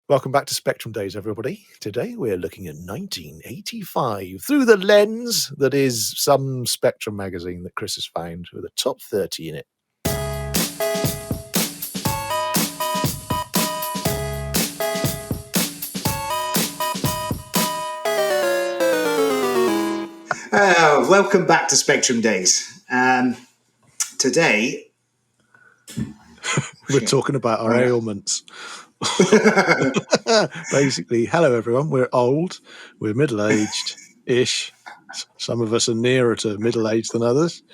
Welcome back to Spectrum Days, everybody. Today we're looking at 1985 through the lens that is some Spectrum magazine that Chris has found with a top 30 in it. Welcome back to Spectrum Days. Today we're talking about our ailments. Basically, hello everyone. We're old, we're middle-aged-ish. Some of us are nearer to middle-aged than others.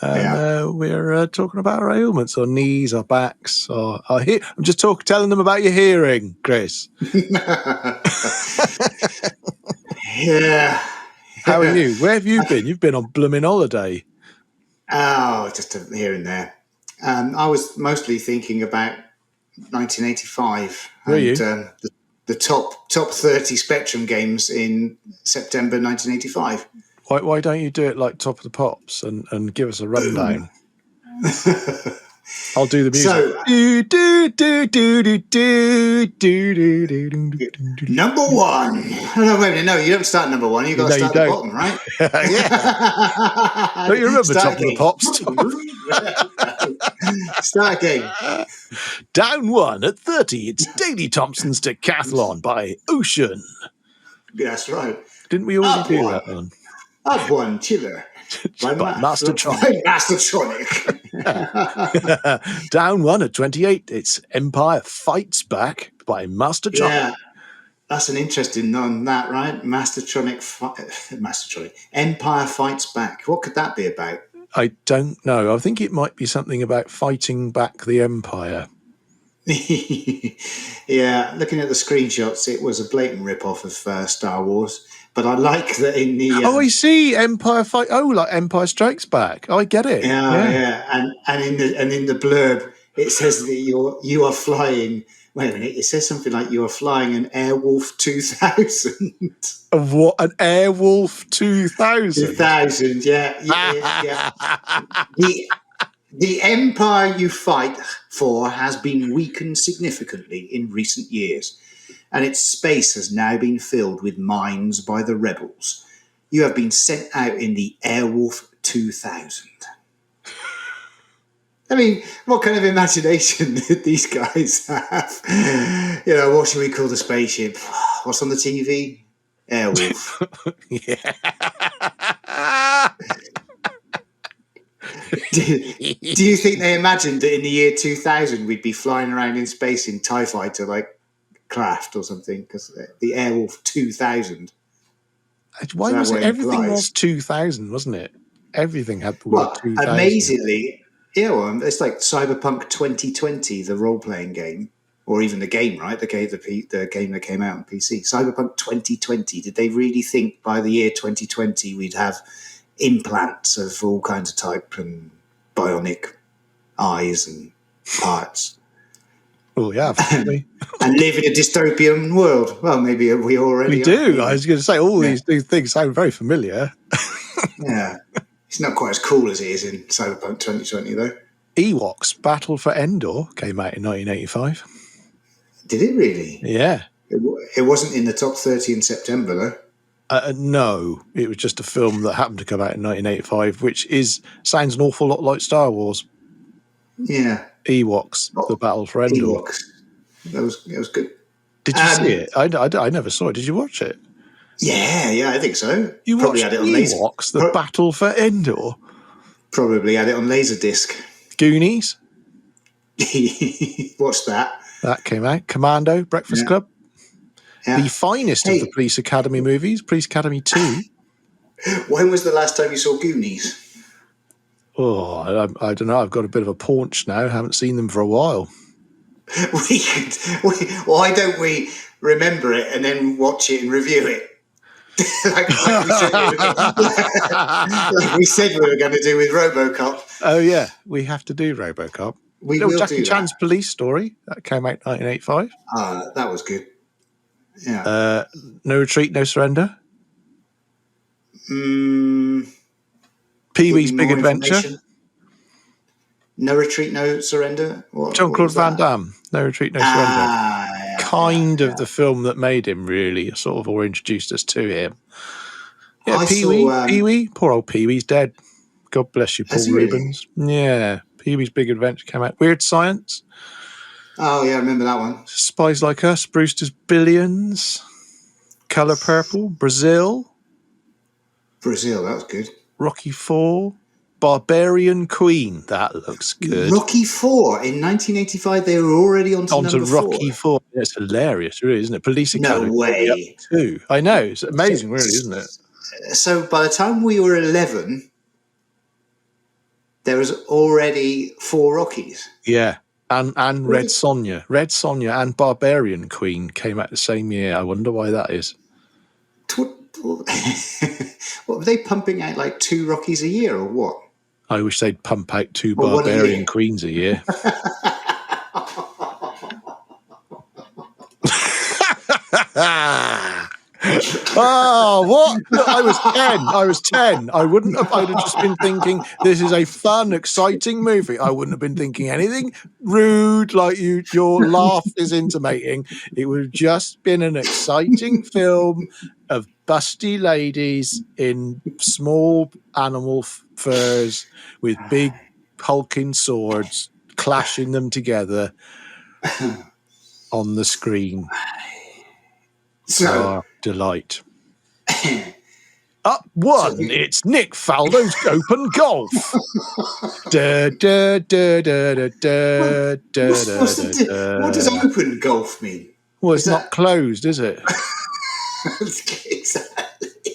We're talking about our ailments, our knees, our backs, our I'm just telling them about your hearing, Chris. Yeah. How are you? Where have you been? You've been on blooming holiday. Oh, just here and there. I was mostly thinking about 1985 and the top 30 Spectrum games in September 1985. Why don't you do it like Top of the Pops and give us a rundown? I'll do the music. Number one. No, you don't start number one. You got to start at the bottom, right? Yeah. Don't you remember Top of the Pops? Start again. Down one at 30. It's Daley Thompson's Decathlon by Ocean. That's right. Didn't we already do that one? Up one, Chiller. By Mastertronic. Down one at 28. It's Empire Fights Back by Mastertronic. Yeah, that's an interesting one, that, right? Mastertronic. Empire Fights Back. What could that be about? I don't know. I think it might be something about fighting back the Empire. Yeah, looking at the screenshots, it was a blatant rip-off of Star Wars. But I like that in the... I see. Empire Fight... Oh, like Empire Strikes Back. I get it. Yeah. And in the blurb, it says that you are flying... Wait a minute. It says something like you are flying an Airwolf 2000. Of what? An Airwolf 2000? 2000, yeah. The empire you fight for has been weakened significantly in recent years, and its space has now been filled with mines by the rebels. You have been sent out in the Airwolf 2000. I mean, what kind of imagination did these guys have? What should we call the spaceship? What's on the TV? Airwolf. Yeah. Do you think they imagined that in the year 2000 we'd be flying around in space in TIE fighter like craft or something? Because the Airwolf 2000. Why was it? Everything was 2000, wasn't it? Everything had the word 2000. Amazingly, it's like Cyberpunk 2020, the role-playing game, or even the game, right? The game that came out on PC. Cyberpunk 2020. Did they really think by the year 2020 we'd have implants of all kinds of type and bionic eyes and parts? Oh, yeah. And live in a dystopian world. Well, maybe we already do. I was going to say, all these things sound very familiar. Yeah. It's not quite as cool as it is in Cyberpunk 2020, though. Ewoks Battle for Endor came out in 1985. Did it really? Yeah. It wasn't in the top 30 in September, though. No, it was just a film that happened to come out in 1985, which sounds an awful lot like Star Wars. Yeah. Ewoks, The Battle for Endor. Ewoks. It was good. Did you see it? I never saw it. Did you watch it? Yeah, I think so. You probably watched Ewoks, The Battle for Endor? Probably had it on Laserdisc. Goonies? What's that? That came out. Commando, Breakfast Club. Yeah. The finest of the Police Academy movies, Police Academy 2. When was the last time you saw Goonies? Oh, I don't know. I've got a bit of a paunch now. I haven't seen them for a while. Why don't we remember it and then watch it and review it? like we said we were going to do with RoboCop. Oh, yeah. We have to do RoboCop. We will Jackie do Chan's that. Police Story. That came out in 1985. That was good. Yeah. No Retreat, No Surrender. Pee-wee's Big Adventure. No Retreat, No Surrender. Jean-Claude Van Damme. No Retreat, No Surrender. kind of the film that made him, really, sort of, or introduced us to him. Yeah, I Pee-wee, saw. Pee-wee. Poor old Pee-wee's dead. God bless you, Has Paul he really? Rubens. Yeah, Pee-wee's Big Adventure came out. Weird Science. Oh yeah, I remember that one. Spies Like Us, Brewster's Billions, Color Purple, Brazil, Brazil, that was good. Rocky IV, Barbarian Queen. That looks good. Rocky IV in 1985. They were already on to number Rocky 4. IV. Yeah, it's hilarious, really, isn't it? Police No Academy. way. 2. I know. It's amazing, really, isn't it? So by the time we were 11, there was already 4 Rockies. Yeah. And Red Sonja. Red Sonja and Barbarian Queen came out the same year. I wonder why that is. What were they pumping out, like 2 Rockies a year or what? I wish they'd pump out 2 Or 1 a year. Barbarian Queens a year. Oh, what? Look, I was 10. I'd have just been thinking, this is a fun, exciting movie. I wouldn't have been thinking anything rude like your laugh is intimating. It would have just been an exciting film of busty ladies in small animal furs with big hulking swords, clashing them together on the screen. So, delight. Up 1, it's Nick Faldo's Open Golf. What does open golf mean? Well, it's not closed, is it? Exactly.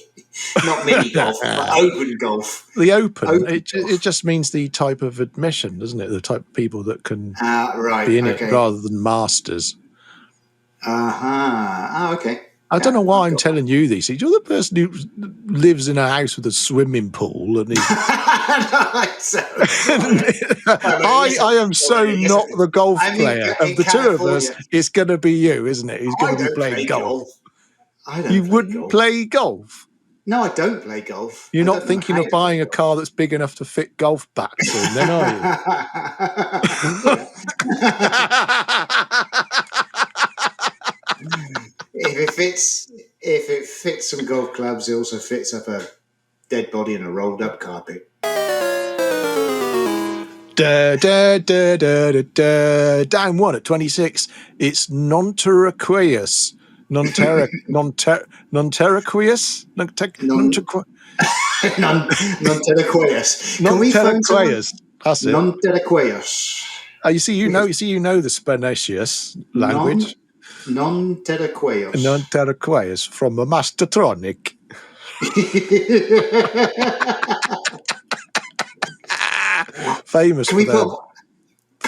Not mini golf, but open golf. The open. It just means the type of admission, doesn't it? The type of people that can be in it rather than masters. Okay. I don't know why I'm telling you these things. You're the person who lives in a house with a swimming pool. And I am so not the golf player. Of the two of us, it's going to be you, isn't it? Who's going to be playing golf? You wouldn't play golf? No, I don't play golf. You're not thinking of buying a car that's big enough to fit golf bats in, then, are you? If it fits some golf clubs, it also fits up a dead body in a rolled up carpet. Down 1 at 26. It's Nonteraqueous. Nonteraqueous? Nonteraqueous. That's it. Nonteraqueous. You see, you know the Spanish language. Nonteraqueous. Nonteraqueous from a Mastertronic. Famous. Can we put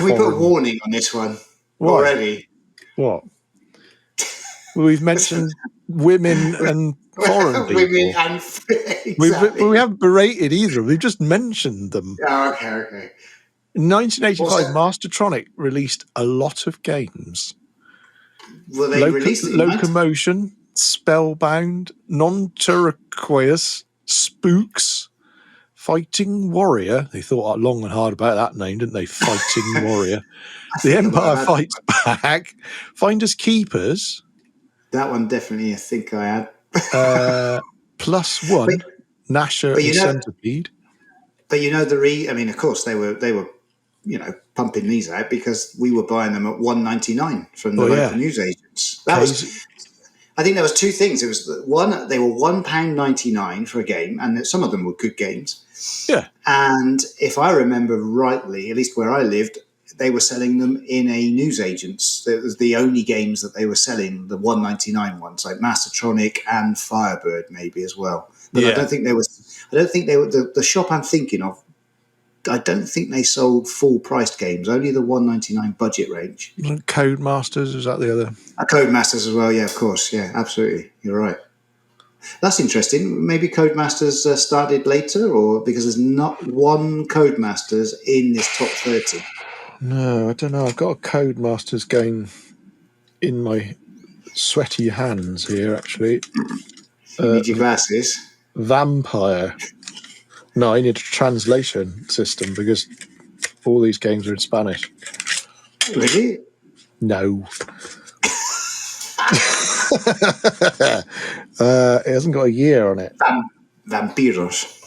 a warning on this one already? What? We've mentioned women and foreign people. Women and exactly. We haven't berated either. We've just mentioned them. Oh, okay. In 1985, Mastertronic released a lot of games. Were they released? Locomotion, Spellbound, Non-Turquoise, Spooks, Fighting Warrior. They thought long and hard about that name, didn't they? Fighting Warrior. The Empire Fights Back. Finders Keepers. That one definitely, I think I had. +1, Gnasher and Centipede. But of course they were pumping these out because we were buying them at $1.99 from the local newsagents. I think there was 2 things. It was one, they were £1.99 for a game, and some of them were good games. Yeah. And if I remember rightly, at least where I lived, they were selling them in a newsagents. It was the only games that they were selling, the $1.99 ones, like Mastertronic and Firebird maybe as well. But I don't think they were the shop I'm thinking of. I don't think they sold full-priced games, only the $1.99 budget range. Codemasters, was that the other? Codemasters as well, yeah, of course. Yeah, absolutely. You're right. That's interesting. Maybe Codemasters started later, or because there's not one Codemasters in this top 30. No, I don't know. I've got a Codemasters game in my sweaty hands here, actually. You need your glasses. Vampire. No, I need a translation system because all these games are in Spanish. Really? No. It hasn't got a year on it. Vampiros.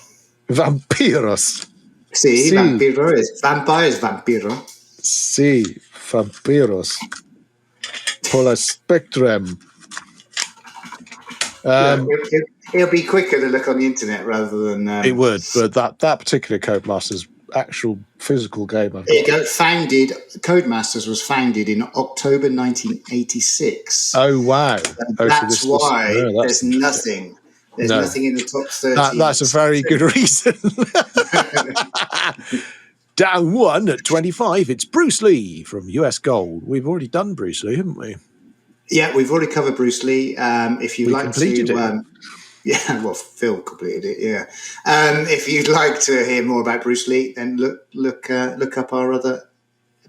Vampiros. Sí, vampiro es vampire is vampiro. Sí, vampiros. Por la spectrum. It'll be quicker to look on the internet rather than... it would, but that particular Codemasters actual physical game I've got. Codemasters was founded in October 1986. Oh, wow. That's why there's nothing. There's nothing in the top 30. That's a very good reason. Down one at 25, it's Bruce Lee from US Gold. We've already done Bruce Lee, haven't we? Yeah, we've already covered Bruce Lee. If you'd like completed to... yeah, well, Phil completed it, yeah. If you'd like to hear more about Bruce Lee, then look up our other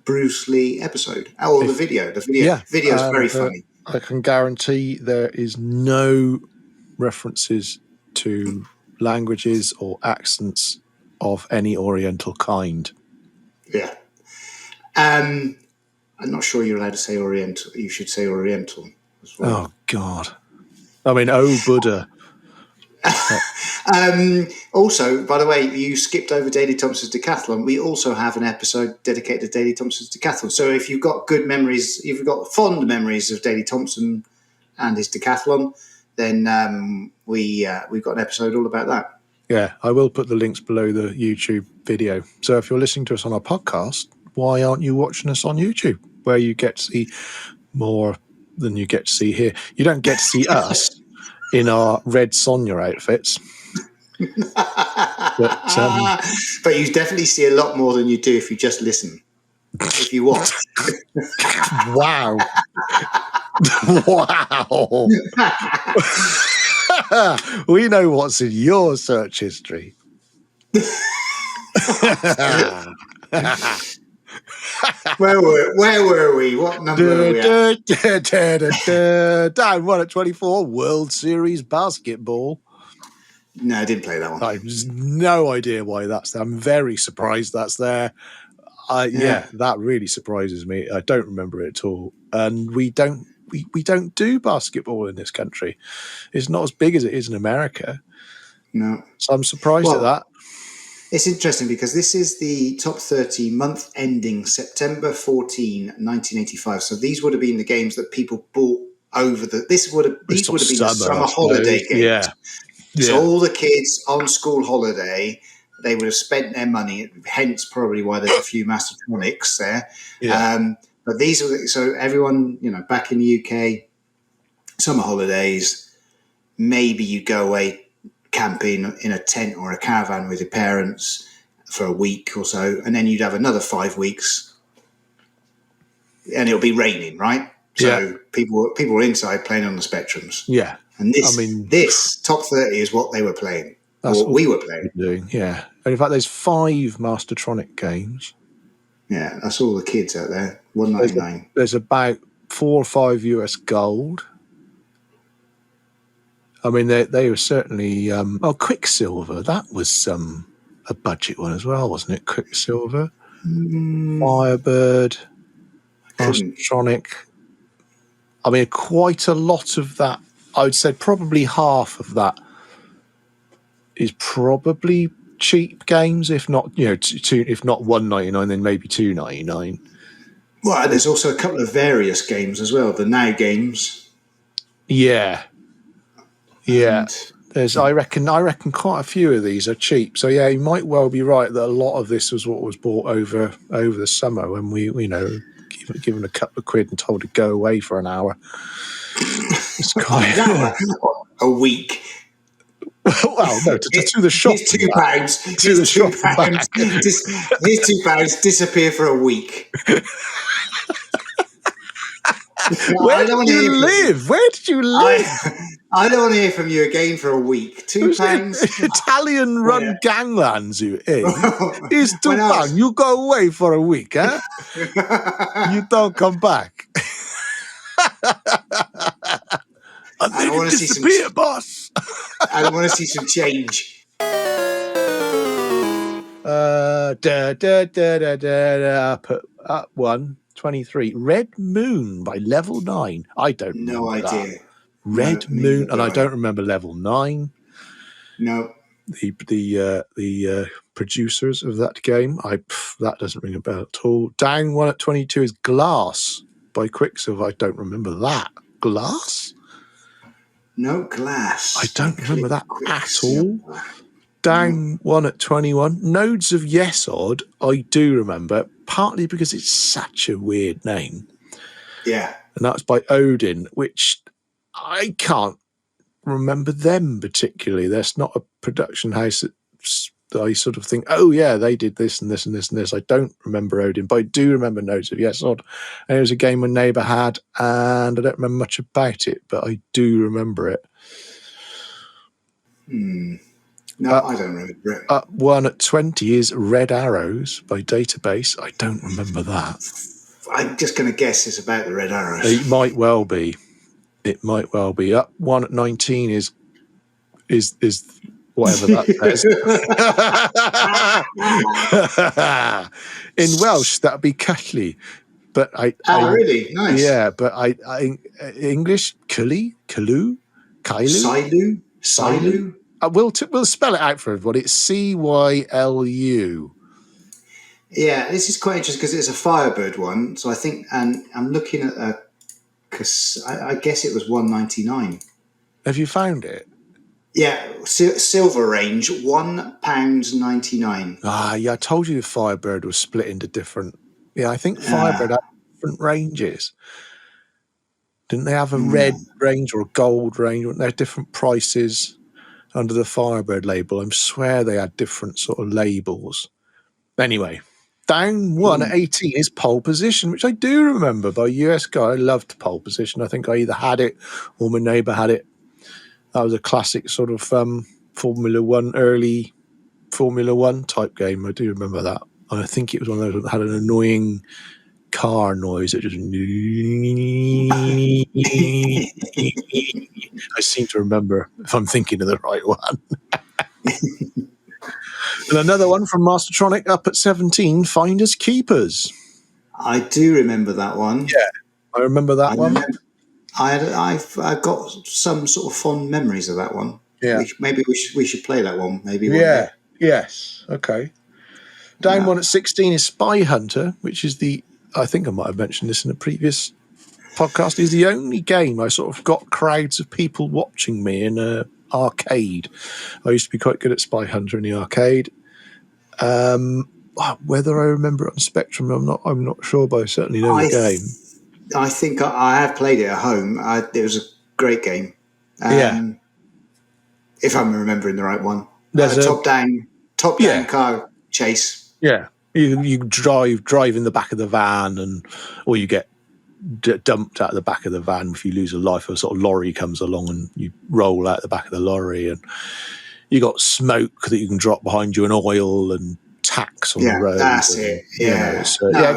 Bruce Lee episode. Or the video. The video is very funny. I can guarantee there is no references to languages or accents of any Oriental kind. Yeah. I'm not sure you're allowed to say Oriental. You should say Oriental as well. Oh, God. I mean, oh, Buddha. Also, by the way, you skipped over Daley Thompson's Decathlon. We also have an episode dedicated to Daley Thompson's Decathlon. So if you've got good memories, if you've got fond memories of Daley Thompson and his Decathlon, then we've got an episode all about that. Yeah, I will put the links below the YouTube video. So if you're listening to us on our podcast, why aren't you watching us on YouTube, where you get to see more than you get to see here? You don't get to see us in our red Sonja outfits. But you definitely see a lot more than you do if you just listen. If you watch. Wow. Wow. We know what's in your search history. Where were we? What number are we at? Down one at 24, World Series Basketball. No, I didn't play that one. I have no idea why that's there. I'm very surprised that's there. Yeah, that really surprises me. I don't remember it at all. And we don't do basketball in this country. It's not as big as it is in America. No. So I'm surprised at that. It's interesting because this is the top 30 month ending September 14, 1985. So these would have been the games that people bought over these would have been the summer holiday games. Yeah. So all the kids on school holiday, they would have spent their money, hence probably why there's a few Mastertronics there. Yeah. But these are so everyone, back in the UK, summer holidays, maybe you go away camping in a tent or a caravan with your parents for a week or so, and then you'd have another 5 weeks, and it'll be raining, right? So people were inside playing on the Spectrums. Yeah. And this top 30 is what they were playing. That's what we were playing. Doing, yeah. And in fact, there's 5 Mastertronic games. Yeah, that's all the kids out there. $1.99. There's about 4 or 5 US Gold. I mean, they were certainly... Quicksilver. That was a budget one as well, wasn't it? Quicksilver. Firebird. Mastertronic. I mean, quite a lot of that. I would say probably half of that is probably cheap games, if not, if not $1.99, then maybe $2.99. Well, there's also a couple of various games as well. The Now games. Yeah. Yeah. I reckon quite a few of these are cheap. So yeah, you might well be right that a lot of this was what was bought over the summer when we given a couple of quid and told to go away for an hour. It's quite a week. Well, no, to the shop. Here's £2. To the shop. Here's £2. Disappear for a week. Where did you live? Where did you live? I don't want to hear from you again for a week. £2. Italian-run ganglands, you It's £2. You go away for a week, huh? You don't come back. And then you disappear, boss. I want to see some change. Put up 1, 23. Red Moon by Level 9. I don't No remember that. idea. Red No, Moon, neither and do I I. don't remember Level 9. No. The producers of that game, that doesn't ring a bell at all. Down one at 22 is Glass by Quicksilver. I don't remember that. Glass? No, Glass. I don't remember that at all. Quicksilver. Down one at 21. Nodes of Yes Odd, I do remember, partly because it's such a weird name. Yeah. And that's by Odin, which I can't remember them particularly. There's not a production house that I sort of think, oh yeah, they did this and this and this and this. I don't remember Odin, but I do remember Nodes of Yes Odd. And it was a game my neighbour had, and I don't remember much about it, but I do remember it. No, I don't remember it. Up one at 20 is Red Arrows by Database. I don't remember that. I'm just going to guess it's about the Red Arrows. It might well be. It might well be. Up one at 19 is whatever that says. In Welsh, that'd be Cully. But really? Nice. Yeah, but I English, Cully, Calloo, Kailu, Silu. We'll spell it out for everybody. It's Cylu. Yeah, this is quite interesting because it's a Firebird one. So I think, and I'm looking at I guess it was £1.99. Have you found it? Yeah, silver range, £1.99. Yeah, I told you the Firebird was split into different. Yeah, I think Firebird had different ranges. Didn't they have a red range or a gold range? Weren't there different prices under the Firebird label? I swear they had different sort of labels. Anyway, down one at 18 is Pole Position, which I do remember by US Guy. I loved Pole Position. I think I either had it or my neighbour had it. That was a classic sort of early Formula One type game. I do remember that. And I think it was one of those that had an annoying car noise. It just. I seem to remember if I'm thinking of the right one. And another one from Mastertronic up at 17, Finders Keepers. I do remember that one. Yeah, I remember that one. I've got some sort of fond memories of that one. Yeah, maybe we should play that one. Maybe one yeah, day. Yes, okay. Down one at 16 is Spy Hunter, which is I think I might have mentioned this in a previous podcast, is the only game I sort of got crowds of people watching me in a arcade. I used to be quite good at Spy Hunter in the arcade. Whether I remember it on Spectrum, I'm not sure, but I certainly know the game. I think I have played it at home. It was a great game. If I'm remembering the right one. There's a top down car chase. Yeah, you drive in the back of the van, or you get dumped out of the back of the van if you lose a life. A sort of lorry comes along and you roll out the back of the lorry, and you got smoke that you can drop behind you, and oil and tax on the road. That's it. Yeah,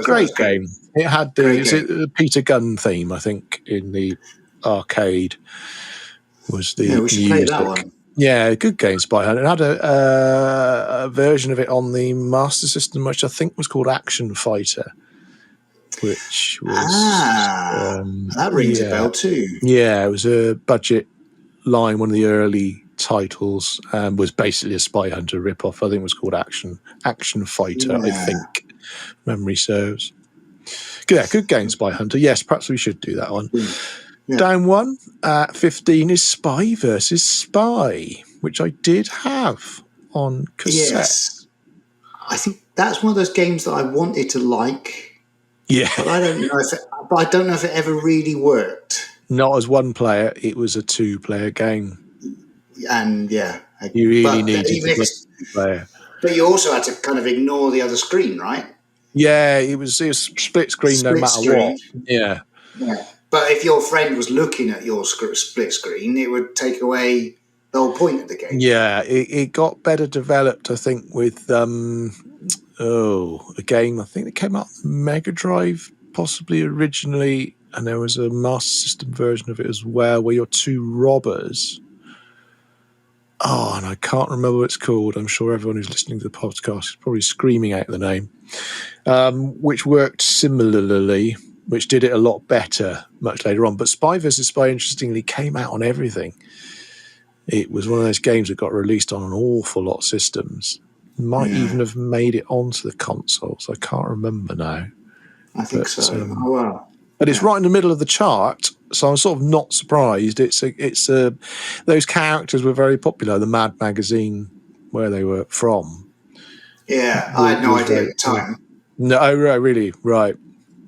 great game. It had the Peter Gunn theme, I think, in the arcade. Was the we should play that one. Yeah, good game, Spy Hunter. It had a version of it on the Master System, which I think was called Action Fighter, which was that rings a bell too. Yeah, it was a budget line, one of the early titles, and was basically a Spy Hunter ripoff. I think it was called Action Fighter. I think memory serves. Good game, Spy Hunter. Yes, perhaps we should do that one. Yeah. Down one at 15 is Spy versus Spy, which I did have on cassette. Yes. I think that's one of those games that I wanted to like. Yeah. But I don't know if it ever really worked. Not as one player, it was a 2-player game. And you really needed to play 2-player. But you also had to kind of ignore the other screen, right? Yeah, it was split screen no matter what. Yeah. But if your friend was looking at your split screen, it would take away the whole point of the game. Yeah, it got better developed, I think, with a game, I think that came out on Mega Drive, possibly originally, and there was a Master System version of it as well, where you're two robbers. Oh, and I can't remember what it's called. I'm sure everyone who's listening to the podcast is probably screaming out the name. Which worked similarly, which did it a lot better much later on. But Spy vs. Spy, interestingly, came out on everything. It was one of those games that got released on an awful lot of systems. Might even have made it onto the consoles. I can't remember now. I think so. Oh, wow. But it's right in the middle of the chart, so I'm sort of not surprised. Those characters were very popular. The Mad magazine, where they were from. Yeah, I had no idea at the time. No, really, right?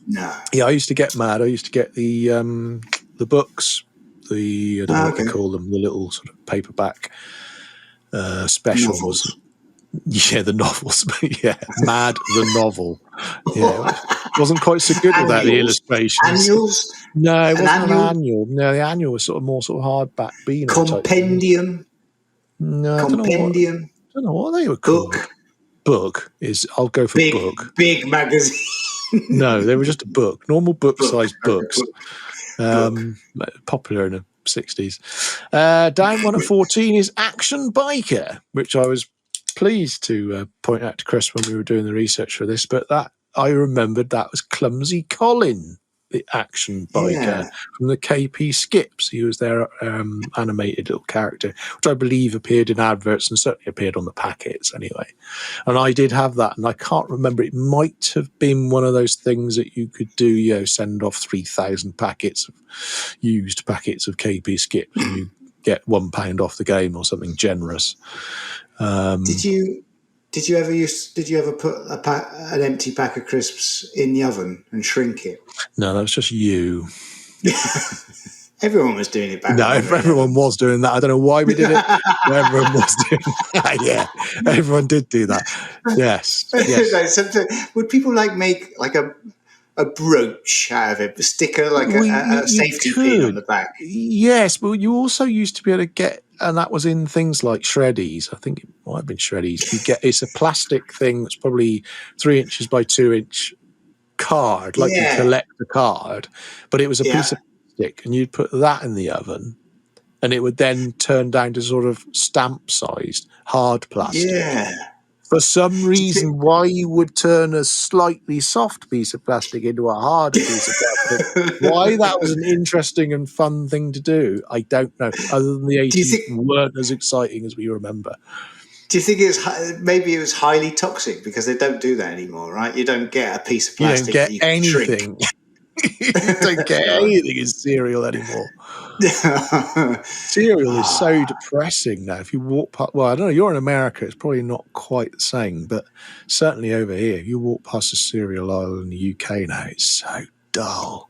No. Yeah, I used to get Mad. I used to get the books. I don't know what they call them. The little sort of paperback specials. Novels. Yeah, the novels. Yeah, Mad the novel. Yeah, it wasn't quite so good without the illustrations. Annuals? No, it wasn't an annual. No, the annual was more hardback Beano. Compendium? No, Compendium? I don't know what they were called. Book is, I'll go for book. Big magazine. No, they were just a book. Normal book-sized books. Popular in the 60s. Down one at 14 is Action Biker, which I was pleased to point out to Chris when we were doing the research for this, but that I remembered that was Clumsy Colin, the Action Biker from the KP Skips. He was their animated little character, which I believe appeared in adverts and certainly appeared on the packets anyway. And I did have that, and I can't remember. It might have been one of those things that you could do, send off 3,000 used packets of KP Skips, and you get £1 off the game or something generous. Did you ever put an empty pack of crisps in the oven and shrink it? No, that was just you. Everyone was doing it back then. No, everyone was doing that. I don't know why we did it. Everyone was doing that. Yeah, everyone did do that. Yes. Would people make a brooch out of it, a sticker, a safety pin on the back? Yes, but you also used to be able to get, and that was in things like Shreddies. I think it might have been Shreddies. It's a plastic thing that's probably 3 inches by 2 inch card, you collect a card, but it was a piece of plastic, and you'd put that in the oven, and it would then turn down to sort of stamp-sized hard plastic. Yeah. For some reason, why you would turn a slightly soft piece of plastic into a hard piece of plastic, why that was an interesting and fun thing to do, I don't know, other than the 80s weren't as exciting as we remember. Do you think maybe it was highly toxic because they don't do that anymore, right? You don't get a piece of plastic. You don't get anything. You don't get anything in cereal anymore. Cereal is so depressing now. If you walk past, I don't know, you're in America, it's probably not quite the same, but certainly over here, if you walk past a cereal aisle in the UK now, it's so dull.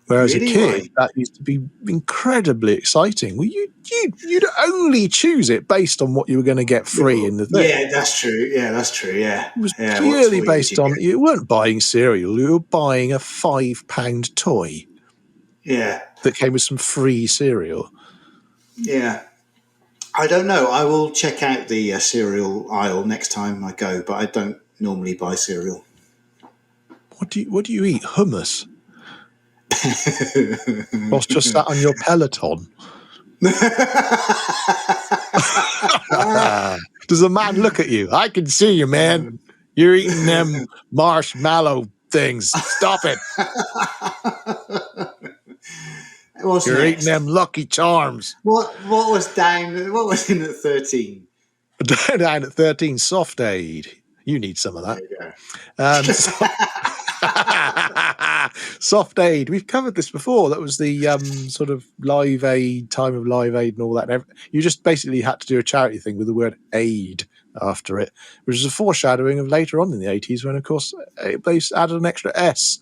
Whereas a kid, that used to be incredibly exciting. Well, you'd only choose it based on what you were going to get free in the thing. Yeah, that's true. It was purely based on, you weren't buying cereal, you were buying a £5 toy. Yeah. That came with some free cereal. Yeah. I don't know. I will check out the cereal aisle next time I go, but I don't normally buy cereal. What do you eat? Hummus? What's just sat on your Peloton? Does a man look at you? I can see you, man. You're eating them marshmallow things. Stop it. You're eating them Lucky Charms. What was down? What was in at 13? Down at 13, Soft Aid. You need some of that. There you go. Soft Aid. We've covered this before. That was the sort of Live Aid, time of Live Aid and all that. You just basically had to do a charity thing with the word aid after it, which is a foreshadowing of later on in the 80s when, of course, they added an extra S.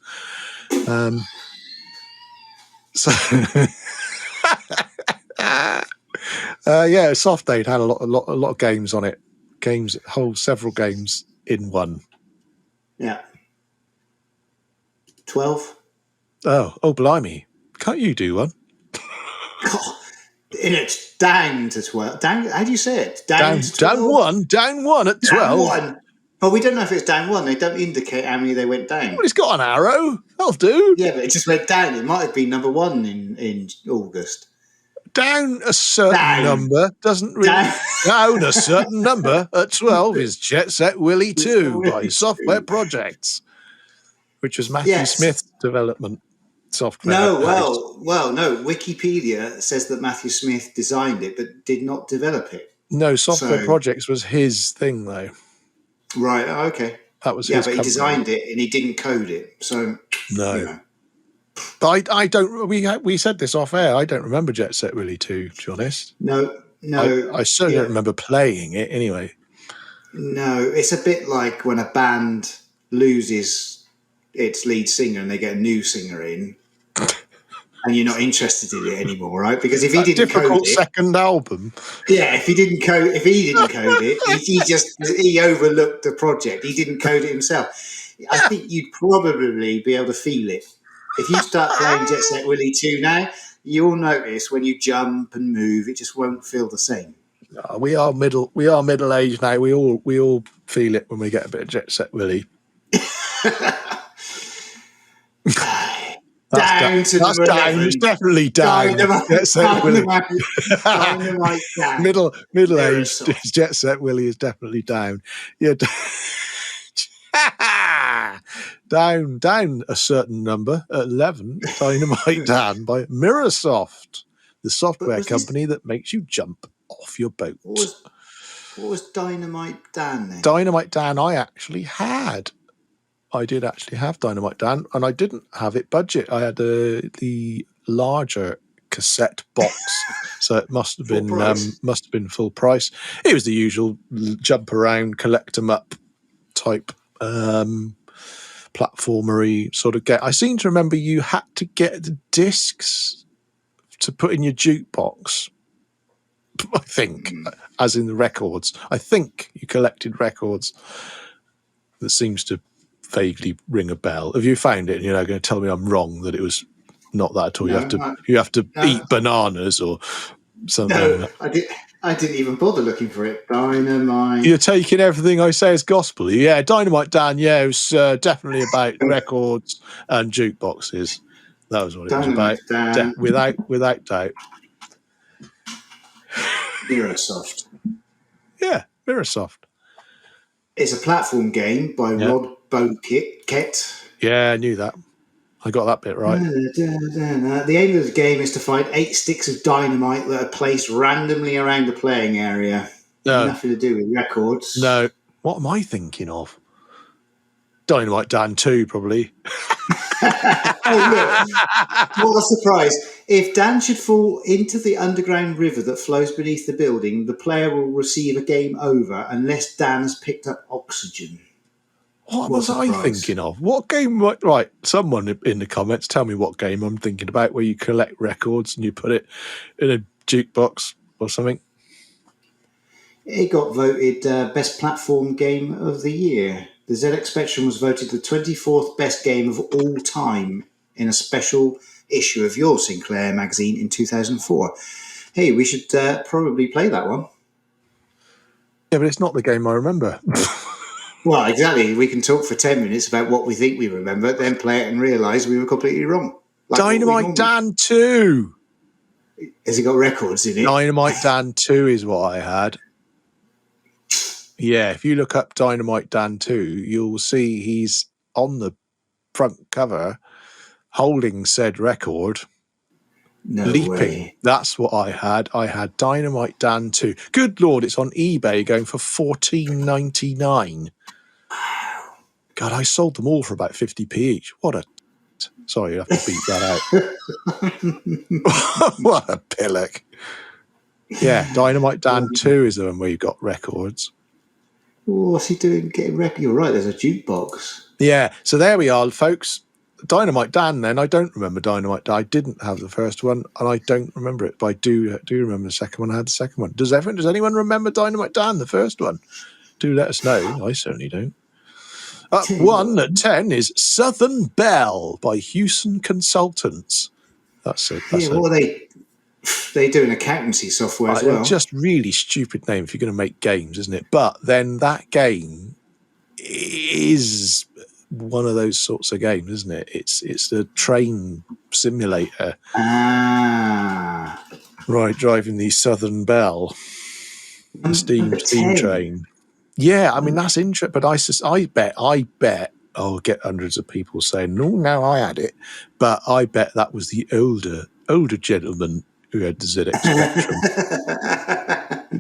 Soft Aid had a lot of games on it. Games that hold several games in one. Yeah. 12. Oh, blimey! Can't you do one? It's down to 12. Down. How do you say it? Down to 12? Down one at 12. Down one. But we don't know if it's down one. They don't indicate how many they went down. Well, it's got an arrow. That'll do. Yeah, but it just went down. It might have been number 1 in August. Down a certain number doesn't really... Down a certain number at 12 is Jet Set Willy 2 by Software Projects, which was Matthew Smith's development software. No, no. Wikipedia says that Matthew Smith designed it but did not develop it. No, Software Projects was his thing, though. Right, okay. That was his company. He designed it and he didn't code it. So, no. You know. But I don't... We said this off air. I don't remember Jet Set Willy 2, to be honest. No. I certainly don't remember playing it anyway. No, it's a bit like when a band loses its lead singer and they get a new singer in, and you're not interested in it anymore, right? Because if he didn't code it, second album. Yeah, if he didn't code it, he overlooked the project. He didn't code it himself. I think you'd probably be able to feel it. If you start playing Jet Set Willy 2 now, you'll notice when you jump and move, it just won't feel the same. We are middle aged now. We all feel it when we get a bit of Jet Set Willy. That's down. It's definitely down. Jet Set Willy. Middle aged Jet Set Willy is definitely down. Yeah. Down a certain number at 11. Dynamite Dan by Mirrorsoft, the software company that makes you jump off your boat. What was Dynamite Dan then? Dynamite Dan I actually had. I did actually have Dynamite Dan, and I didn't have it budget. I had the larger cassette box, so it must have been full price. It was the usual jump around, collect 'em up type platformery sort of game. I seem to remember you had to get the discs to put in your jukebox. I think, as in the records. I think you collected records. That seems to vaguely ring a bell. Have you found it? And you're now going to tell me I'm wrong, that it was not that at all. No, you have to eat bananas or something. No, I didn't even bother looking for it. Dynamite. You're taking everything I say as gospel. Yeah, Dynamite Dan. Yeah, it was definitely about records and jukeboxes. That was what it Dynamite was about. Without doubt. Mirrorsoft. Yeah, Mirrorsoft. It's a platform game by Rod Bowkett. Yeah, I knew that. I got that bit right. The aim of the game is to find 8 sticks of dynamite that are placed randomly around the playing area. No. Nothing to do with records. No. What am I thinking of? Dynamite Dan 2, probably. Oh, look. What a surprise. If Dan should fall into the underground river that flows beneath the building, the player will receive a game over unless Dan has picked up oxygen. What was I thinking of? What game? Right, someone in the comments, tell me what game I'm thinking about, where you collect records and you put it in a jukebox or something. It got voted Best Platform Game of the Year. The ZX Spectrum was voted the 24th best game of all time in a special issue of your Sinclair magazine in 2004. Hey, we should probably play that one. Yeah, but it's not the game I remember. Well, exactly. We can talk for 10 minutes about what we think we remember, then play it and realise we were completely wrong. Like Dynamite Dan 2. Has it got records in it? Dynamite Dan 2 is what I had. Yeah, if you look up Dynamite Dan 2, you'll see he's on the front cover holding said record. No leaping. Way. That's what I had. I had Dynamite Dan 2. Good Lord, it's on eBay going for $14.99. God, I sold them all for about 50p each. What a... Sorry, you have to beat that out. What a pillock. Yeah, Dynamite Dan 2 is the one where you got records. Oh, what's he doing getting records? You're right, there's a jukebox. Yeah, so there we are, folks. Dynamite Dan then. I don't remember Dynamite Dan. I didn't have the first one, and I don't remember it, but I do remember the second one. I had the second one. Does anyone remember Dynamite Dan, the first one? Do let us know. I certainly don't. 1 at 10 is Southern Belle by Hewson Consultants. What are they? They do an accountancy software as well. Just really stupid name if you're going to make games, isn't it? But then that game is one of those sorts of games, isn't it? It's the train simulator. Right, driving the Southern Belle, the steam 10. train. Yeah, I mean that's interesting. But I bet I'll get hundreds of people saying, "No, I had it," but I bet that was the older gentleman who had the ZX Spectrum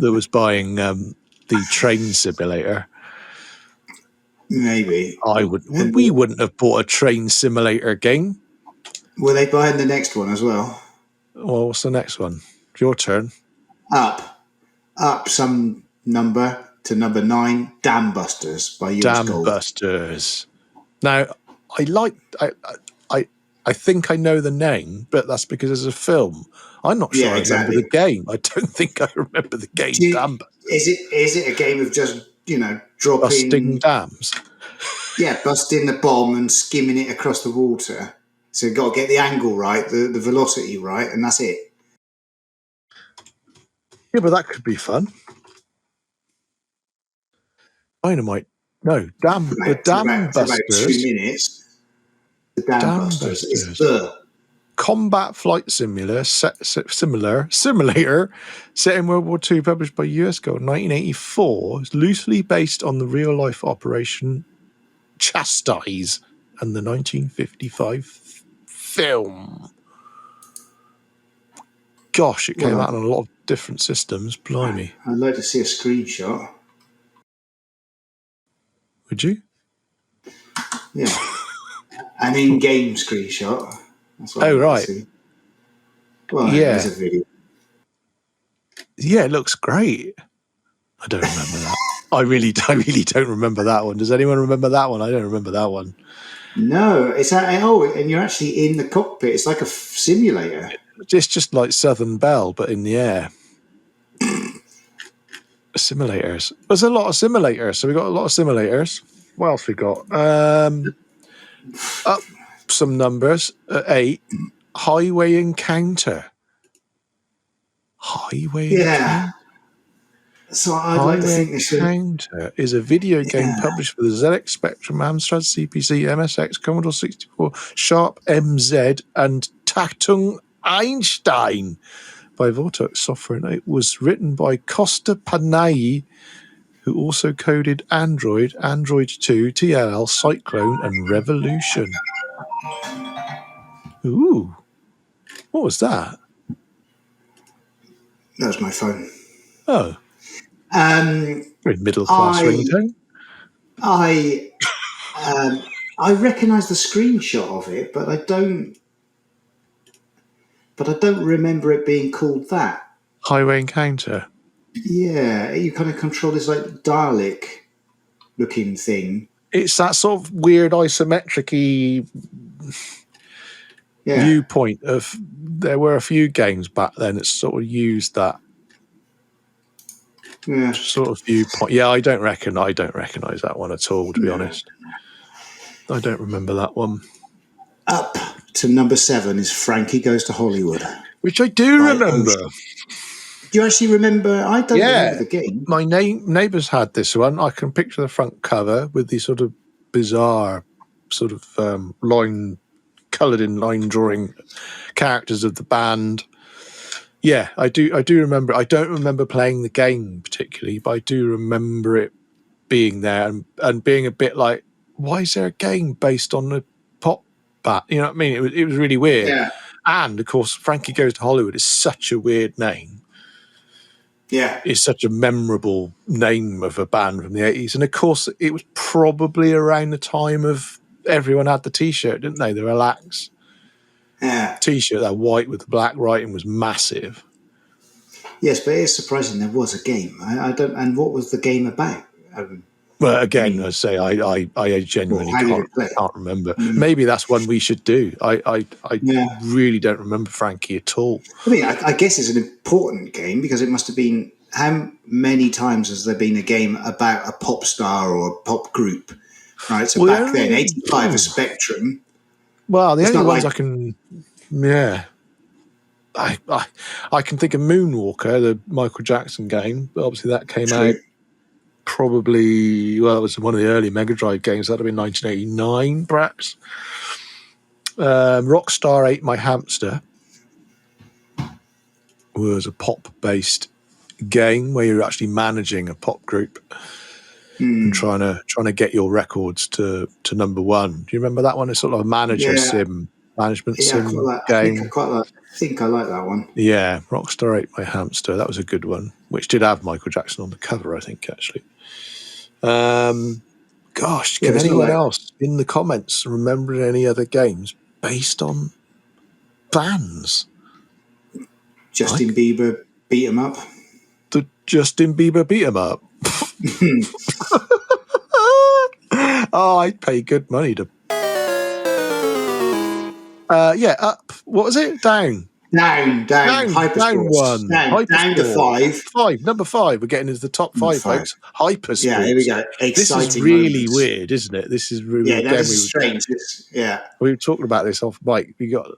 that was buying the train simulator. Maybe. We wouldn't have bought a train simulator game. Were they buying the next one as well? Well, what's the next one? Your turn. Up some number to number 9, Dam Busters by US Dam Gold. Busters. Now, I think I know the name, but that's because it's a film. I'm not sure I remember the game. I don't think I remember the game. Dam Busters. Is it a game of just, dropping... Busting dams? Yeah, busting the bomb and skimming it across the water. So you've got to get the angle right, the velocity right, and that's it. Yeah, but that could be fun. Dynamite. No, the Dam Busters. About 2 minutes. The Dam Busters is the combat flight simulator set in World War II, published by US Gold in 1984. It's loosely based on the real-life Operation Chastise and the 1955 film. Gosh, it came out on a lot of different systems. Blimey. I'd like to see a screenshot. Would you? Yeah. An in-game screenshot. That's what right. See. Well, yeah. There's a video. Yeah, it looks great. I don't remember that. I really don't remember that one. Does anyone remember that one? I don't remember that one. No, and you're actually in the cockpit. It's like a simulator. It's just like Southern Belle, but in the air. Simulators. There's a lot of simulators. So we got a lot of simulators. What else we got? Up some numbers. 8. Highway Encounter. Yeah. So I'd like to think this Encounter is a video game published for the ZX Spectrum, Amstrad CPC, MSX, Commodore 64, Sharp MZ, and Tatung Einstein by Vortex Software. And it was written by Costa Panay, who also coded Android, Android 2, TLL, Cyclone, and Revolution. Ooh. What was that? That was my phone. Oh. Very middle class ringtone. I recognise the screenshot of it, but I don't remember it being called that. Highway Encounter. Yeah, you kind of control this like Dalek looking thing. It's that sort of weird isometric-y viewpoint of. There were a few games back then that sort of used that sort of viewpoint. Yeah, I don't recognise that one at all, to be honest. I don't remember that one. Up to number 7 is Frankie Goes to Hollywood, which I do remember. Do you actually remember? I don't remember the game. My neighbours had this one. I can picture the front cover with these sort of bizarre sort of line coloured in line drawing characters of the band. Yeah, I do remember. I don't remember playing the game particularly, but I do remember it being there and being a bit like, why is there a game based on a pop bat? You know what I mean? It was really weird. Yeah. And of course, Frankie Goes to Hollywood is such a weird name. Yeah. It's such a memorable name of a band from the 80s. And of course, it was probably around the time of everyone had the T-shirt, didn't they? The Relax T-shirt, that white with the black writing, was massive. Yes, but it's surprising there was a game. I don't. And what was the game about? Well, again, I say I genuinely can't remember. Maybe that's one we should do. I really don't remember Frankie at all. I mean, I guess it's an important game because it must have been. How many times has there been a game about a pop star or a pop group? Right. So back then, 85 a Spectrum. Well, the only ones I can, I can think of Moonwalker, the Michael Jackson game, but obviously that came out probably, well, it was one of the early Mega Drive games. That would have been 1989, perhaps. Rockstar Ate My Hamster. was a pop-based game where you're actually managing a pop group and trying to get your records to number one. Do you remember that one? It's sort of a management sim game. I think I like that one. Yeah, Rockstar Ate My Hamster. That was a good one, which did have Michael Jackson on the cover, I think, actually. Gosh, can anyone else in the comments remember any other games based on bands? Justin Bieber beat 'em up. The Justin Bieber beat 'em up. Oh, I'd pay good money to. Up. What was it? Down. Down. Down one. Down to 5. Number 5. We're getting into the top 5, folks. Hypersports. Yeah, here we go. Exciting. This is really weird, isn't it? This is really strange. We were talking about this off mic. We got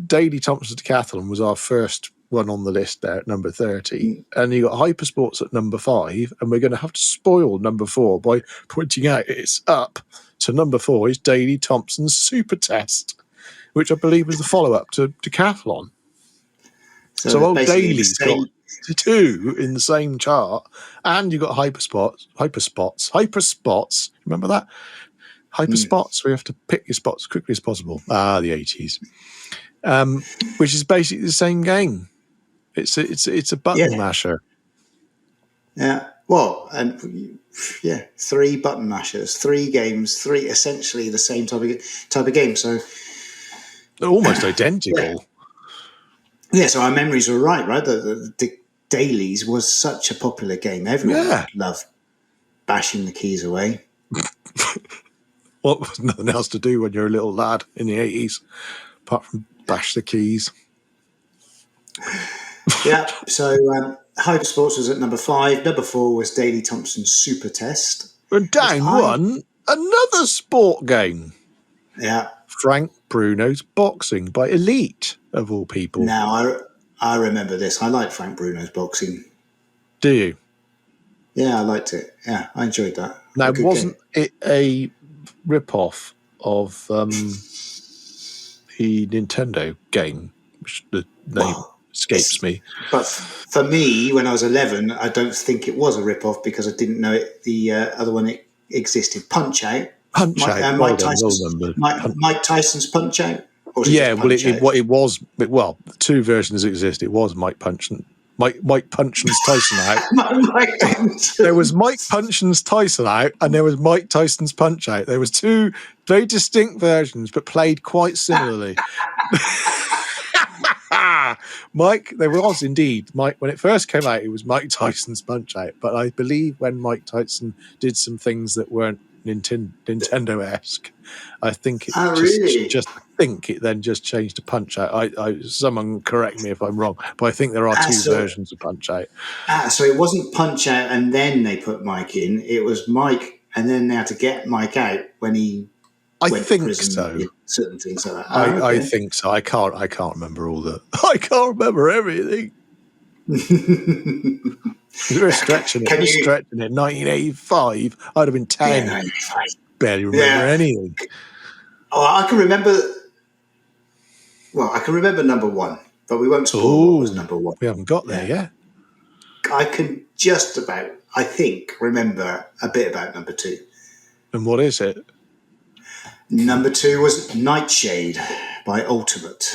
Daley Thompson Decathlon was our first one on the list there at number 30, and you got Hypersports at number 5, and we're going to have to spoil number 4 by pointing out it's up to number 4 is Daley Thompson's Super Test, which I believe was the follow-up to Decathlon. So old Daley's got 2 in the same chart, and you got Hyperspots. Remember that? Hyperspots, where you have to pick your spots as quickly as possible. The 80s. Which is basically the same game. It's a button masher. Yeah. Well, and 3 button mashers, 3 games, 3 essentially the same type of game. So they're almost identical. Yeah, so our memories were right? The Dailies was such a popular game. Everyone loved bashing the keys away. What was nothing else to do when you're a little lad in the 80s, apart from bash the keys? Yeah, so Hypersports was at number 5. Number 4 was Daley Thompson's Super Test. And down one, another sport game. Yeah. Frank Bruno's Boxing by Elite, of all people. Now, I remember this. I like Frank Bruno's Boxing. Do you? Yeah, I liked it. Yeah, I enjoyed that. Now, wasn't it a rip-off of the Nintendo game, which the name escapes me? But for me, when I was 11, I don't think it was a rip-off because I didn't know the other one existed. Punch-Out. Mike Tyson's Punch-Out? It was. Well, 2 versions exist. It was Mike Punchin's Tyson Out. There was Mike Punchin's Tyson Out, and there was Mike Tyson's Punch Out. There was 2 very distinct versions, but played quite similarly. There was indeed Mike when it first came out. It was Mike Tyson's Punch Out, but I believe when Mike Tyson did some things that weren't Nintendo-esque, I think it then just changed to Punch Out. Someone correct me if I'm wrong, but I think there are 2 versions of Punch Out. So it wasn't Punch Out and then they put Mike in. It was Mike and then they had to get Mike out when he went to prison. So. Certain things like that. I think so. I can't remember I can't remember everything. You're stretching it. 1985. I'd have been 10. Yeah, barely remember anything. Oh, I can remember. Well, I can remember number 1, but we won't spoil what was number 1. We haven't got there yet. I can just about, I think, remember a bit about number 2. And what is it? Number 2 was Nightshade by Ultimate.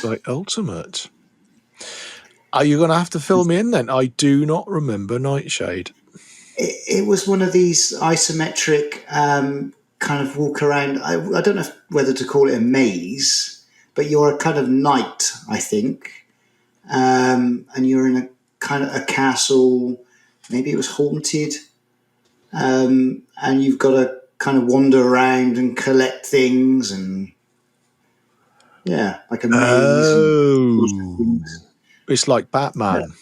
Are you going to have to fill me in then? I do not remember Nightshade. It was one of these isometric kind of walk around. I don't know whether to call it a maze, but you're a kind of knight, I think. And you're in a kind of a castle. Maybe it was haunted. And you've got to kind of wander around and collect things and like a maze. It's like Batman.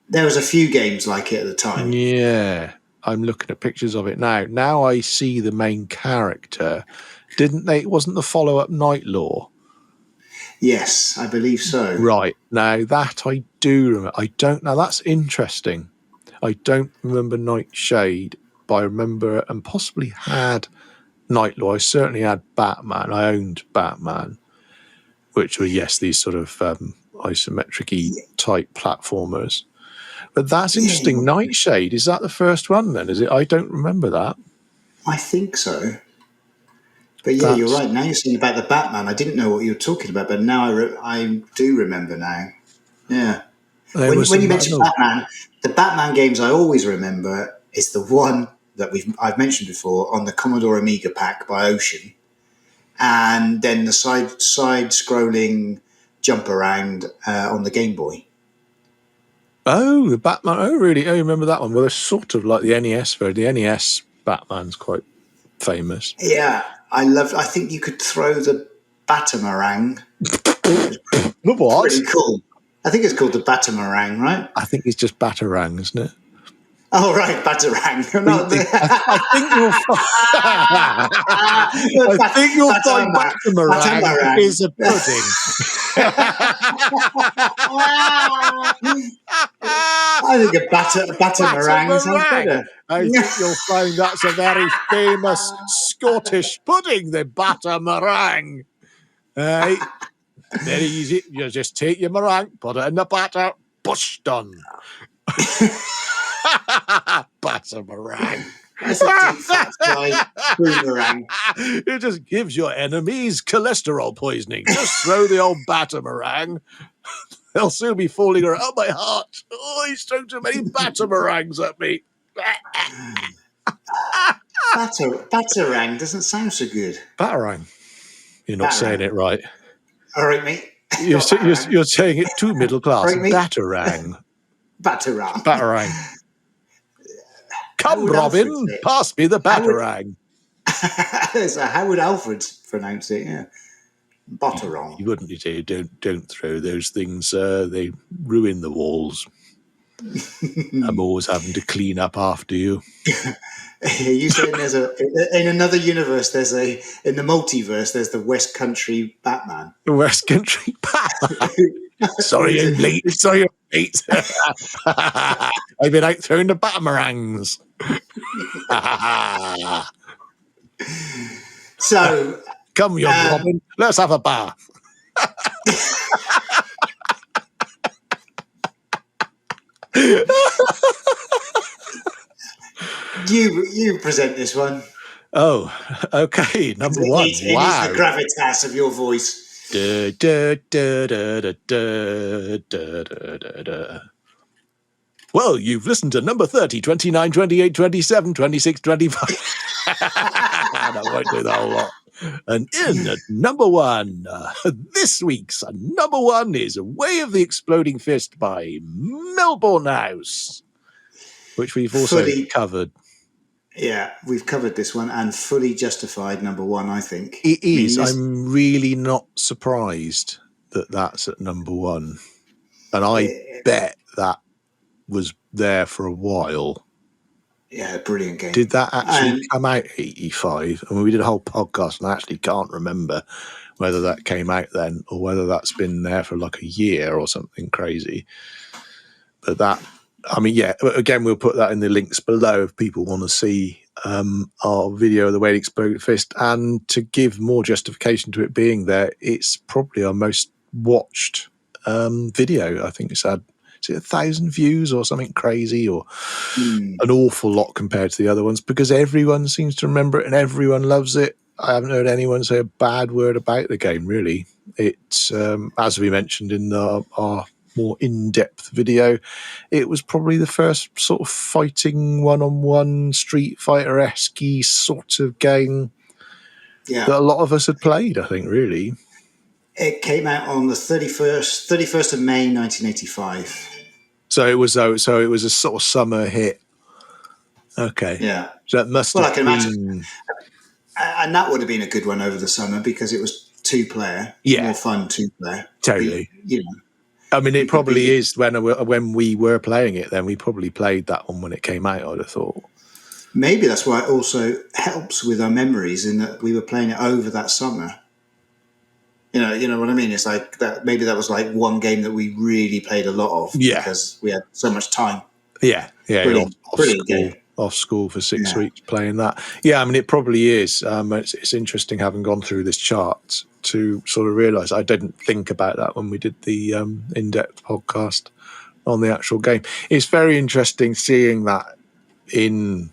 There was a few games like it at the time. Yeah, I'm looking at pictures of it now. Now I see the main character. It wasn't the follow-up Night Law? Yes, I believe so. Right. Now that I do remember. Now that's interesting. I don't remember Nightshade, but I remember and possibly had Night Law. I certainly had Batman. I owned Batman, which were, these sort of isometric-y type platformers. But that's interesting. Nightshade, is that the first one then? Is it? I don't remember that. I think so. But yeah, you're right. Now you're saying about the Batman. I didn't know what you were talking about, but now I do remember now. Yeah. When you mentioned Batman, the Batman games I always remember is the one that I've mentioned before on the Commodore Amiga pack by Ocean, and then the side-scrolling jump around on the Game Boy. Oh, the Batman. Oh, really? Oh, you remember that one? Well, it's sort of like the NES version. The NES Batman's quite famous. Yeah, I think you could throw the Batamarang. The what? Pretty cool. I think it's called the Batamarang, right? I think it's just Batarang, isn't it? Oh, right, Batarang. I think you'll find Batamarang is a pudding. I think a Batamarang sounds better. I think you'll find that's a very famous Scottish pudding, the Batamarang. Very easy. You just take your meringue, put it in the batter, push done. Batter meringue. That's a deep fat fried boomerang. It just gives your enemies cholesterol poisoning. Just throw the old batter meringue. They'll soon be falling around. Oh, my heart. Oh, he's thrown too many batter meringues at me. Batarang doesn't sound so good. Batarang. You're not saying it right. All right, mate. You're saying it too middle class. Right, Batarang. Batarang. Come, Robin, pass me the Batarang. How would Alfred pronounce it? Yeah. Batarang. You wouldn't say, don't throw those things. They ruin the walls. I'm always having to clean up after you. You saying in another universe, in the multiverse, there's the West Country Batman. The West Country Batman. Sorry, I'm late. I've been out throwing the batarangs. So, come, young Robin, let's have a bath. You present this one. Oh, okay. Number one. It is the gravitas of your voice. Well, you've listened to number 30, 29, 28, 27, 26, 25. I won't do the whole lot. And in at number one, this week's number one is Way of the Exploding Fist by Melbourne House, which we've also covered. Yeah, we've covered this one and fully justified number one, I think. It is. I'm really not surprised that that's at number one. And I bet that was there for a while. Yeah, brilliant game. Did that actually come out 85? I mean, we did a whole podcast and I actually can't remember whether that came out then or whether that's been there for like a year or something crazy. But that... I mean, yeah, again, we'll put that in the links below if people want to see our video of the Way to Explode Fist. And to give more justification to it being there, it's probably our most watched video. I think it's had, is it 1,000 views or something crazy, or an awful lot compared to the other ones, because everyone seems to remember it and everyone loves it. I haven't heard anyone say a bad word about the game, really. It's, as we mentioned in our more in-depth video, it was probably the first sort of fighting one-on-one Street Fighter-esque sort of game that a lot of us had played, I think, really. It came out on the 31st of May 1985. So it was a sort of summer hit. Okay. Yeah. So that must have been... imagine. And that would have been a good one over the summer because it was two-player. Yeah. More fun two-player. Totally. You know. I mean, it probably is when we were playing it, then we probably played that one when it came out, I'd have thought. Maybe that's why it also helps with our memories in that we were playing it over that summer. You know what I mean? It's like that. Maybe that was like one game that we really played a lot of because we had so much time. Yeah. Brilliant game. Off school for 6 weeks playing that. Yeah, I mean, it probably is. It's interesting having gone through this chart to sort of realise. I didn't think about that when we did the in-depth podcast on the actual game. It's very interesting seeing that in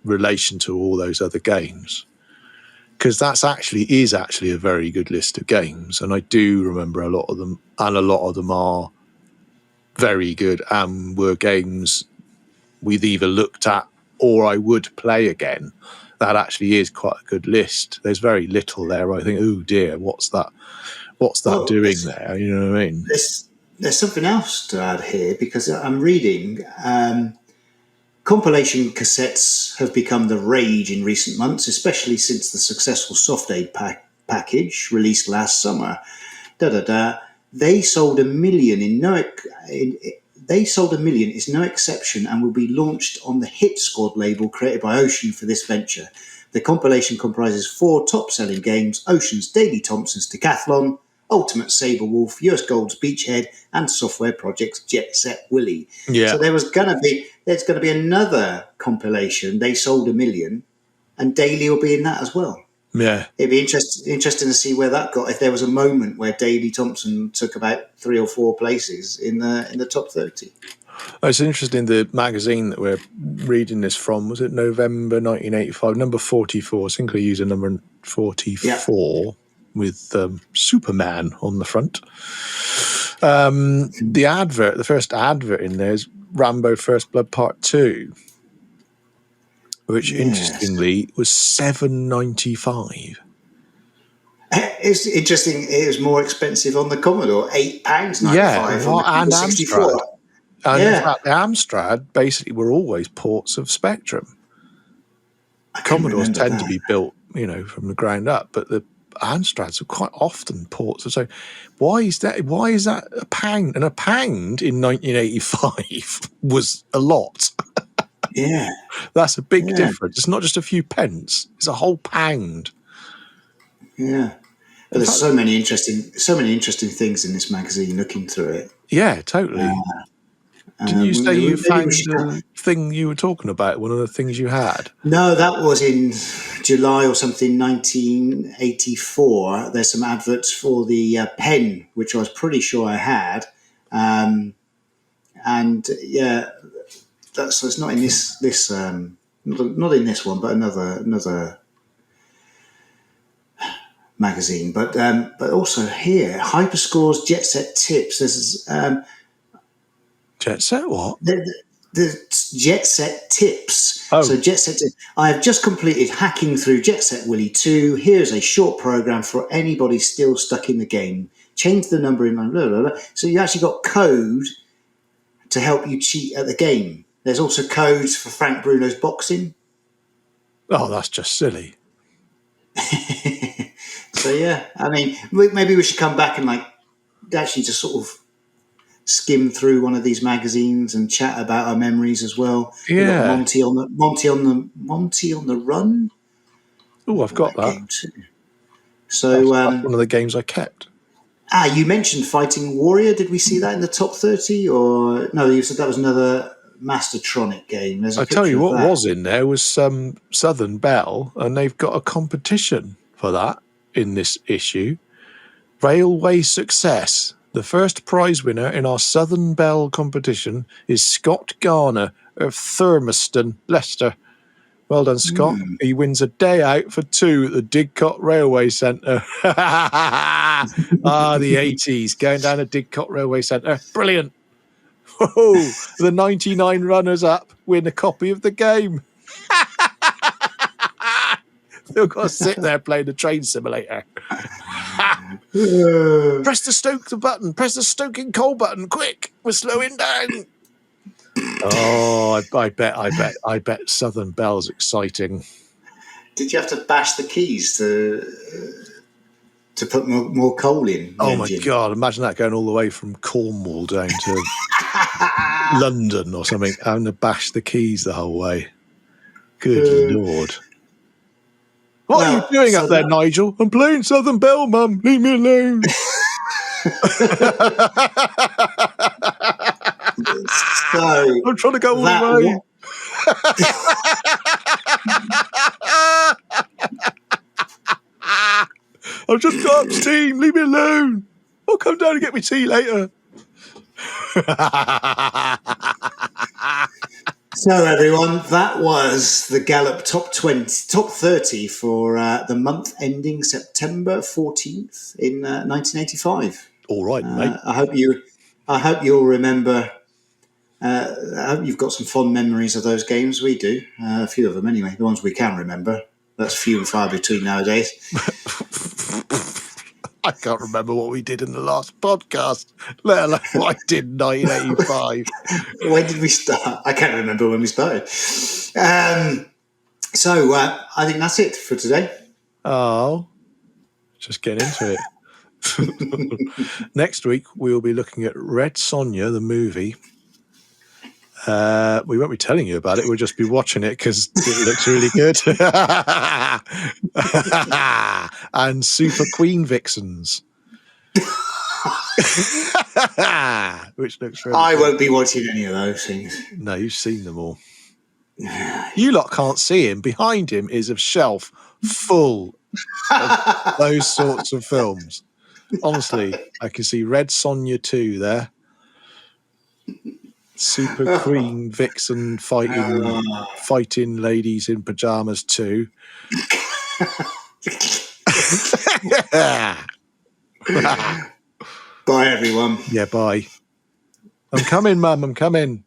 relation to all those other games, because that's actually a very good list of games, and I do remember a lot of them, and a lot of them are very good and were games we've either looked at or I would play again. That actually is quite a good list. There's very little there I think, oh dear, what's that doing there? You know what I mean? There's something else to add here, because I'm reading compilation cassettes have become the rage in recent months, especially since the successful Soft Aid package released last summer. They sold 1 million is no exception, and will be launched on the Hit Squad label created by Ocean for this venture. The compilation comprises 4 top-selling games: Ocean's Daley Thompson's Decathlon, Ultimate Sabre Wolf, US Gold's Beachhead, and Software Project's Jet Set Willy. Yeah. So there's going to be another compilation. They sold 1 million, and Daley will be in that as well. Yeah, it'd be interesting to see where that got. If there was a moment where Daley Thompson took about 3 or 4 places in the top 30. It's interesting. The magazine that we're reading this from, was it November 1985, number 44, Sinclair User number 44, with Superman on the front. The first advert in there is Rambo First Blood Part 2, which interestingly was $7.95. It's interesting. It was more expensive on the Commodore, £8.95. Yeah, and 64. Amstrad. And in fact, the Amstrad basically were always ports of Spectrum. Commodores tend to be built, from the ground up, but the Amstrads are quite often ports. So why is that? Why is that a pound? And a pound in 1985 was a lot. Yeah, that's a big difference. It's not just a few pence; it's a whole pound. Yeah, but there's so many interesting things in this magazine. Looking through it, yeah, totally. Didn't you say you found the thing you were talking about? One of the things you had? No, that was in July or something, 1984. There's some adverts for the pen, which I was pretty sure I had, and yeah, so it's not in this not in this one, but another magazine. But also here, Hyperscore's Jet Set Tips. This is Jet Set what? The Jet Set Tips. Oh. So Jet Set Tips. I have just completed hacking through Jet Set Willy 2. Here's a short program for anybody still stuck in the game. Change the number in blah, blah, blah. So you actually got code to help you cheat at the game. There's also codes for Frank Bruno's boxing. Oh, that's just silly. So yeah, I mean, maybe we should come back and actually just sort of skim through one of these magazines and chat about our memories as well. Yeah, Monty on the Run. Oh, I've got that. Game too. So that's one of the games I kept. You mentioned Fighting Warrior. Did we see that in the top 30? Or no? You said that was another Mastertronic game. I tell you what was in there was Southern Belle, and they've got a competition for that in this issue. Railway Success. The first prize winner in our Southern Belle competition is Scott Garner of Thurmaston, Leicester. Well done, Scott. He wins a day out for 2 at the Didcot Railway Centre. The 80s, going down to Didcot Railway Centre. Brilliant. Whoa, the 99 runners-up win a copy of the game. They've got to sit there playing the train simulator. Press the stoking coal button, quick! We're slowing down. Oh, I bet Southern Belle's exciting. Did you have to bash the keys to put more coal in? Oh my God! Imagine that going all the way from Cornwall down to London or something, having to bash the keys the whole way. Good Lord! What are you doing up there, Nigel? I'm playing Southern Belle, Mum. Leave me alone. I'm trying to go all the way. I've just got up steam. Leave me alone. I'll come down and get me tea later. So, everyone, that was the Gallup top 30 for the month ending September 14th in 1985. All right, mate. I hope you'll remember. I hope you've got some fond memories of those games. We do, a few of them anyway. The ones we can remember. That's few and far between nowadays. I can't remember what we did in the last podcast, let alone what I did in 1985. When did we start? I can't remember when we started. So I think that's it for today. Oh, just get into it. Next week, we will be looking at Red Sonja, the movie. We won't be telling you about it. We'll just be watching it because it looks really good. And Super Queen Vixens. Which looks really I good. won't be watching any of those things. No, you've seen them all. You lot can't see him. Behind him is a shelf full of those sorts of films. Honestly, I can see Red Sonja 2 there. Super Queen Vixen fighting ladies in pajamas 2. Bye, everyone. Yeah, bye. I'm coming, Mum. I'm coming.